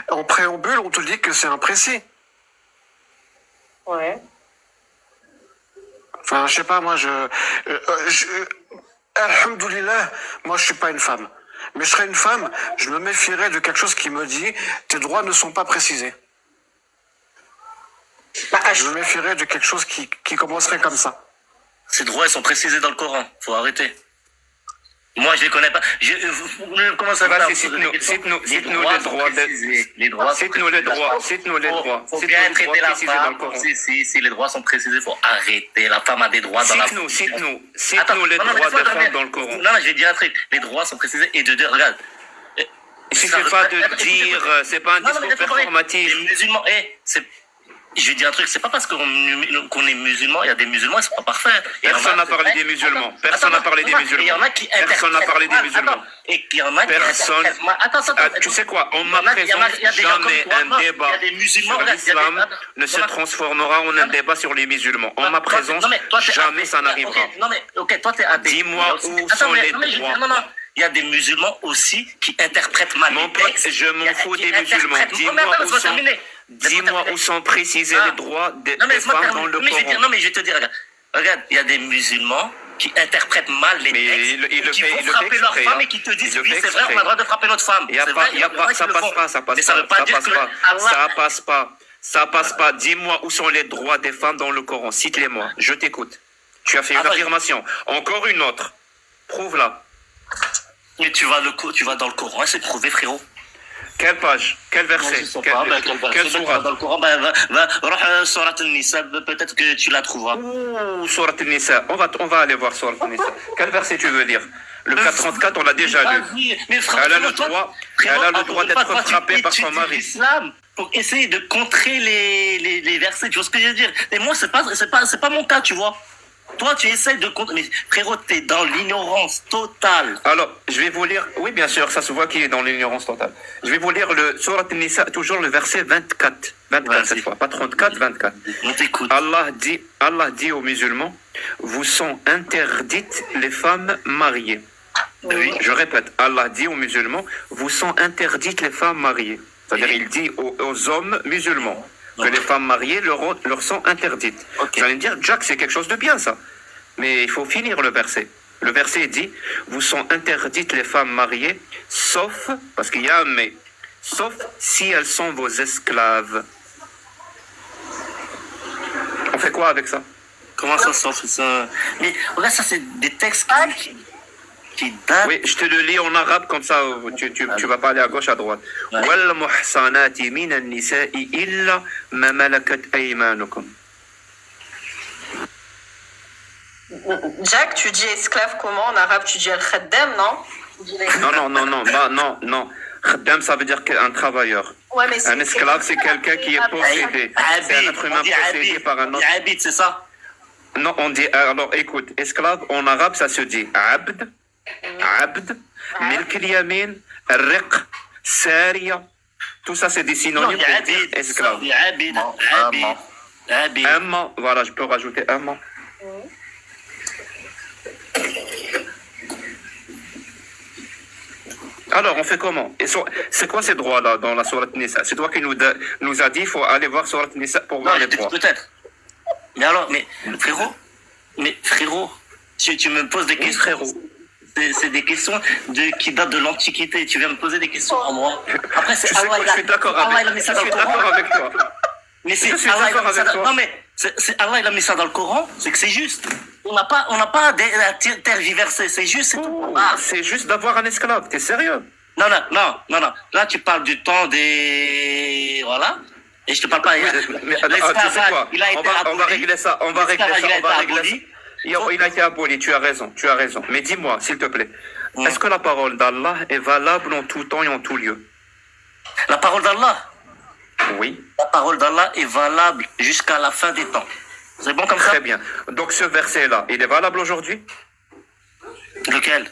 en préambule, on te dit que c'est imprécis. Ouais. Enfin, je sais pas, moi, alhamdoulilah, moi, je suis pas une femme. Mais je serais une femme, je me méfierais de quelque chose qui me dit tes droits ne sont pas précisés. Bah, Je me méfierais de quelque chose qui commencerait comme ça. Ces droits, ils sont précisés dans le Coran. Faut arrêter. Moi, je les connais pas. Comment ça va? Vas-y, cite-nous les droits. Les droits. Cite-nous les droits. Cite-nous les droits. Faut Cite-nous bien les droits traiter la précisés dans le femme. Coran. Si les droits sont précisés, faut arrêter. La femme a des droits dans la Cite-nous Attends, les non, droits laisse-moi des terminer. femmes dans le Coran. Non, je vais dire un truc. Les droits sont précisés et de deux, regarde. Il suffit pas de dire, c'est pas un discours performatif. Les musulmans, je vais dire un truc, c'est pas parce qu'on est musulman, il y a des musulmans, ils sont pas parfaits. Personne n'a parlé des musulmans. Personne n'a parlé des musulmans. Il y en a qui Personne n'a parlé des musulmans. Et il y en a qui Personne. Tu sais quoi, en ma présence, jamais un débat sur l'islam ne se transformera en un débat sur les musulmans. En ma présence, jamais ça n'arrivera. Non mais, ok, toi t'es athée. Dis-moi où sont les droits. Non, il y a des musulmans aussi qui interprètent mal Mon les pote, textes. je m'en fous des musulmans. Dis-moi où sont précisés les droits des femmes dans le Coran. Non mais je vais te dire, regarde, il y a des musulmans qui interprètent mal les textes, qui vont frapper leur femme et qui te disent oui c'est vrai on a le droit de frapper notre femme. Ça passe pas. Dis-moi où sont les droits des femmes dans le Coran. Cite-les-moi. Je t'écoute. Tu as fait une affirmation. Encore une autre. Prouve-la. Mais tu vas dans le Coran et c'est prouvé, frérot. Quelle page? Quel verset? Quelle sourate? Dans le Coran, va Surat An-Nisa, peut-être que tu la trouveras. Ouh, Surat An-Nisa. On va aller voir Surat An-Nisa. Quel verset tu veux dire? Le 434, on l'a déjà lu. Mais elle a le droit d'être frappée par son mari. L'islam pour essayer de contrer les versets, tu vois ce que je veux dire? Et moi, c'est pas mon cas, tu vois. Toi, tu essaies de contrer. Mais frérot, t'es dans l'ignorance totale. Alors, je vais vous lire. Oui, bien sûr, ça se voit qu'il est dans l'ignorance totale. Je vais vous lire le Surat An-Nisa, toujours le verset 24. 24 cette fois, pas 34, 24. On t'écoute. Allah dit aux musulmans, vous sont interdites les femmes mariées. Oui. Je répète, Allah dit aux musulmans, vous sont interdites les femmes mariées. C'est-à-dire, il dit aux hommes musulmans que les femmes mariées leur sont interdites. Okay. Vous allez me dire, Jack, c'est quelque chose de bien ça. Mais il faut finir le verset. Le verset dit, vous sont interdites les femmes mariées, sauf, parce qu'il y a un mais, sauf si elles sont vos esclaves. On fait quoi avec ça? Comment ça, sauf ça? Mais regarde, ça c'est des textes qui datent. Oui, je te le lis en arabe, comme ça tu vas pas aller à gauche, à droite. Wal muhsanati min an-nisa'i illa ma malakat aymanukum. Jack, tu dis esclave comment? En arabe, tu dis al-khaddam, non? Non. Khaddam, ça veut dire un travailleur. Ouais, mais un esclave, c'est quelqu'un qui est possédé. C'est un être humain possédé par un autre. Abid, c'est ça? Non, on dit, alors écoute, esclave, en arabe, ça se dit abd, milk al-yamin, riq, sariya. Tout ça, c'est des synonymes pour dire esclave. Abid. Amma, voilà, je peux rajouter amma. Alors, on fait comment? C'est quoi ces droits-là dans la Sourate Nisa? C'est toi qui nous a dit qu'il faut aller voir Sourate Nisa pour voir les droits. Peut-être. Mais alors, frérot, tu me poses des questions. Frérot. C'est des questions qui datent de l'Antiquité. Tu viens me poser des questions à moi. Après, c'est Allah. Je suis d'accord avec toi. Mais c'est Allah, il a mis ça dans... Non, mais c'est Allah, il a mis ça dans le Coran, c'est que c'est juste. On n'a pas tergiversé, c'est juste, c'est tout. C'est juste d'avoir un esclave, t'es sérieux? Non. Là, tu parles du temps des... Voilà. Et je te parle pas. Mais tu sais quoi? Il a été On va régler ça. On va régler ça. L'esclavage, il a On va été régler ça. aboli. Il a été aboli. Tu as raison. Tu as raison. Mais dis-moi, s'il te plaît, Mm. est-ce que la parole d'Allah est valable en tout temps et en tout lieu? La parole d'Allah. Oui. La parole d'Allah est valable jusqu'à la fin des temps. C'est bon comme ça? Très bien. Donc ce verset-là, il est valable aujourd'hui? Lequel?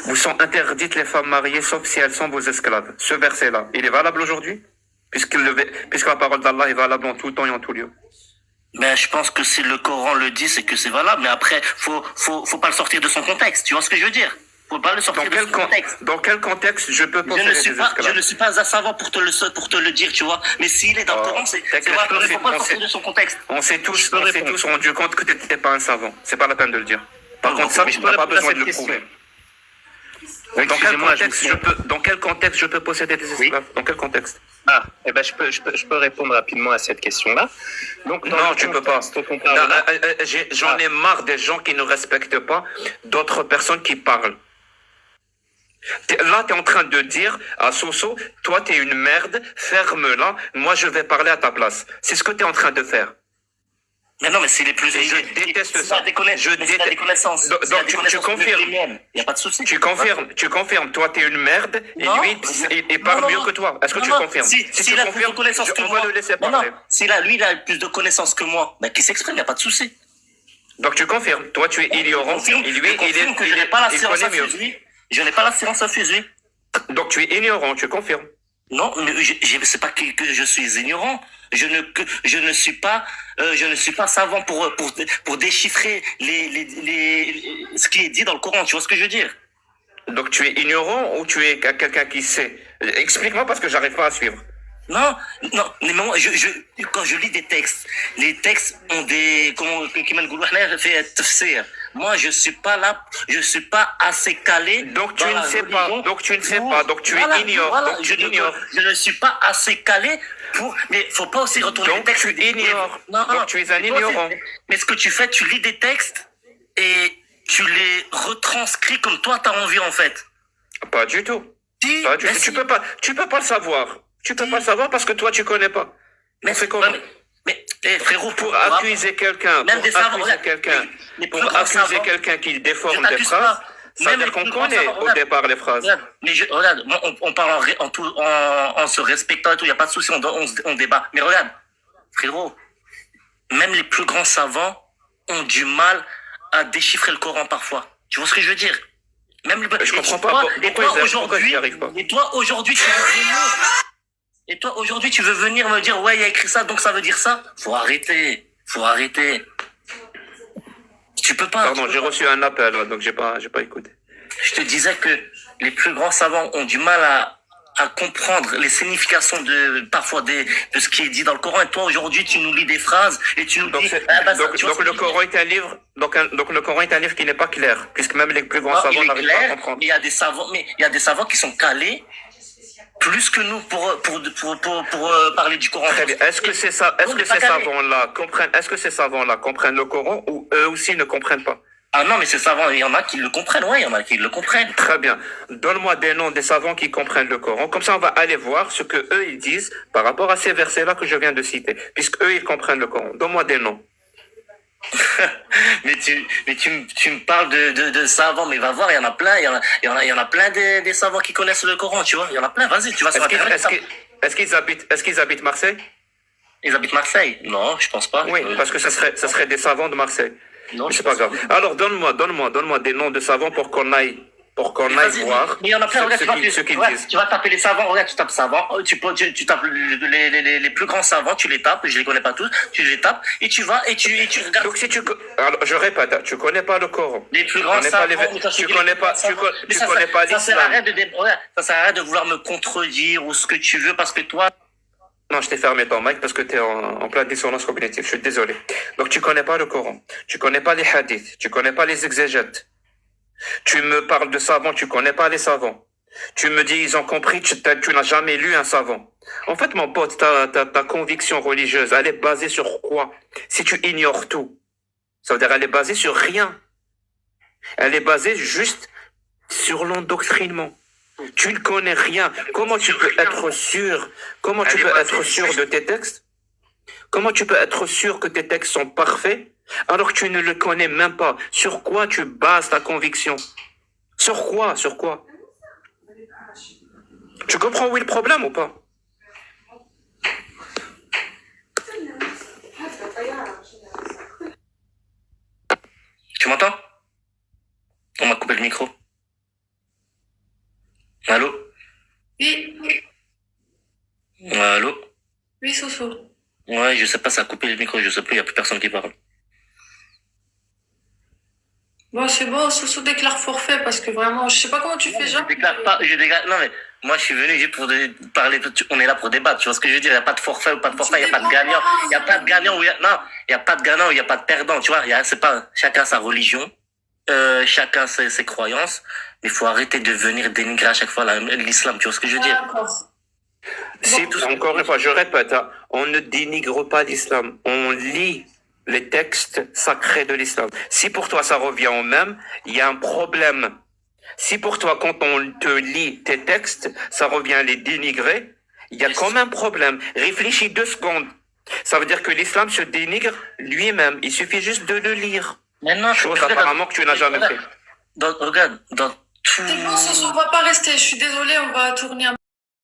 Vous sont interdites les femmes mariées sauf si elles sont vos esclaves. Ce verset-là, il est valable aujourd'hui? Puisque la parole d'Allah est valable en tout temps et en tout lieu. Ben, je pense que si le Coran le dit, c'est que c'est valable. Mais après, faut pas le sortir de son contexte. Tu vois ce que je veux dire? Faut pas le sortir de son contexte. Dans quel contexte je peux posséder des Je esclaves? ne suis pas un savant pour te le dire, tu vois. Mais s'il est dans le Coran, c'est vrai. Faut pas le sortir de son contexte. On s'est tous rendu compte que tu n'étais pas un savant. C'est pas la peine de le dire. Par Non, contre, ça, mais tu je n'as peux pas répondre à besoin de cette le question. prouver. Excusez-moi, Dans quel contexte je peux posséder des esclaves? Dans quel contexte? Ah, eh ben je peux répondre rapidement à cette question-là. Donc, Non, tu peux pas. On parle là, J'en ai marre des gens qui ne respectent pas d'autres personnes qui parlent. Là, tu es en train de dire à Soso, toi, tu es une merde, ferme-la, moi, je vais parler à ta place. C'est ce que tu es en train de faire. Mais non, mais s'il est plus Et je déteste ça. Des connaissances. Donc, tu confirmes. Il n'y a pas de souci. Tu confirmes. Toi, tu es une merde, et Non. lui, il parle Non, mieux non. que toi. Est-ce que tu Non, confirmes? Si tu il a plus de connaissances que on moi. va le laisser Non, parler. lui, il a plus de connaissances que moi. Ben, qu'il s'exprime, il n'y a pas de souci. Donc, tu confirmes. Toi, tu es ignorant, Confirme, et lui, que je n'ai pas la il séance à connaît mieux. fusil. Je n'ai pas la séance à fusil. Donc, tu es ignorant, tu confirmes. Non, mais c'est pas que je suis ignorant. Je ne suis pas savant pour déchiffrer ce qui est dit dans le Coran. Tu vois ce que je veux dire? Donc, tu es ignorant ou tu es quelqu'un qui sait? Explique-moi parce que j'arrive pas à suivre. Non, mais moi, quand je lis des textes, les textes ont des, moi, je suis pas assez calé. Donc, tu ne sais pas. Donc, tu ignores. Voilà, Donc, tu ignores. je ne suis pas assez calé mais faut pas aussi retourner les Donc, textes. tu ignores. Donc, tu es un ignorant. Mais ce que tu fais, tu lis des textes et tu les retranscris comme toi t'as envie, en fait. Pas du tout. Si, Pas du mais tout. si. Tu peux pas le savoir. Tu peux pas le savoir parce que toi, tu connais pas. Mais On fait comment? Mais, frérot, Pour accuser quelqu'un, même des savants, les plus pour grands accuser savants, quelqu'un qui déforme je des t'accuse phrases, pas. ça veut Même dire les qu'on plus grands connaît savants, au départ les phrases. regarde, moi, on parle en se respectant et tout, il n'y a pas de souci, on débat. Mais regarde, frérot, même les plus grands savants ont du mal à déchiffrer le Coran parfois. Tu vois ce que je veux dire? Même les... Je comprends pas. Pourquoi ils n'y arrivent pas? Et toi, aujourd'hui, tu veux venir me dire, ouais, il y a écrit ça, donc ça veut dire ça? Faut arrêter. Tu peux pas. Pardon, j'ai reçu un appel, donc j'ai pas écouté. Je te disais que les plus grands savants ont du mal à comprendre les significations parfois de ce qui est dit dans le Coran. Et toi, aujourd'hui, tu nous lis des phrases et tu nous dis... Donc le Coran est un livre, donc le Coran est un livre qui n'est pas clair, puisque même les plus grands savants n'arrivent pas à comprendre. Il y a des savants qui sont calés plus que nous pour parler du Coran. Très bien. Est-ce que ces savants-là comprennent le Coran ou eux aussi ne comprennent pas? Ah non, mais ces savants, il y en a qui le comprennent, ouais, il y en a qui le comprennent. Très bien. Donne-moi des noms des savants qui comprennent le Coran. Comme ça, on va aller voir ce que eux ils disent par rapport à ces versets-là que je viens de citer, puisque eux ils comprennent le Coran. Donne-moi des noms. mais tu me parles de savants, mais va voir, il y en a plein, il y en a plein des savants qui connaissent le Coran, tu vois, il y en a plein, vas-y, tu vas sur Internet. Est-ce qu'ils habitent Marseille? Ils habitent Marseille? Non, je pense pas. Oui, parce que ça serait des savants de Marseille. Non, mais c'est pas grave. Alors donne-moi des noms de savants pour qu'on aille voir mais il y en a plein, ce qu'ils disent. Tu vas taper les savants, regarde, tu tapes savants, tu tapes les plus grands savants, tu les tapes, je les connais pas tous, tu les tapes, et tu vas, et tu regardes. Donc alors, je répète, tu connais pas le Coran. Les plus grands savants, tu connais pas l'islam. Ça sert à rien de vouloir me contredire ou ce que tu veux, parce que toi... Non, je t'ai fermé ton mic parce que tu es en pleine dissonance cognitive. Je suis désolé. Donc, tu connais pas le Coran. Tu connais pas les hadiths. Tu connais pas les exégètes. Tu me parles de savants. Tu connais pas les savants. Tu me dis, ils ont compris. Tu n'as jamais lu un savant. En fait, mon pote, ta conviction religieuse, elle est basée sur quoi? Si tu ignores tout. Ça veut dire, elle est basée sur rien. Elle est basée juste sur l'endoctrinement. Tu ne connais rien. Comment tu peux être sûr? Comment tu peux être sûr de tes textes? Comment tu peux être sûr que tes textes sont parfaits alors que tu ne le connais même pas? Sur quoi tu bases ta conviction? Sur quoi? Sur quoi? Tu comprends où est le problème ou pas? Tu m'entends? On m'a coupé le micro. Allô? Oui, Allô? oui, Soso. Ouais, je sais pas, ça a coupé le micro, je sais plus, il n'y a plus personne qui parle. Bon, c'est bon, Soso déclare forfait parce que vraiment, je sais pas comment tu fais, genre. Non mais, moi je suis venu juste pour parler, on est là pour débattre, tu vois ce que je veux dire, il n'y a pas de forfait ou pas de forfait, il n'y a pas de gagnant, il n'y a pas de gagnant, non, il n'y a pas de gagnant ou il n'y a pas de perdant, tu vois, c'est pas, chacun sa religion, chacun ses croyances, mais il faut arrêter de venir dénigrer à chaque fois l'islam, tu vois ce que je veux dire? D'accord. Encore une fois, je répète, hein, on ne dénigre pas l'islam, on lit les textes sacrés de l'islam. Si pour toi ça revient au même, il y a un problème. Si pour toi, quand on te lit tes textes, ça revient à les dénigrer, il y a quand même un problème. Réfléchis 2 secondes. Ça veut dire que l'islam se dénigre lui-même. Il suffit juste de le lire. Maintenant, Chose apparemment que tu n'as jamais fait. Regarde, dans tout... C'est bon, Soso, on va pas rester, je suis désolée, on va tourner un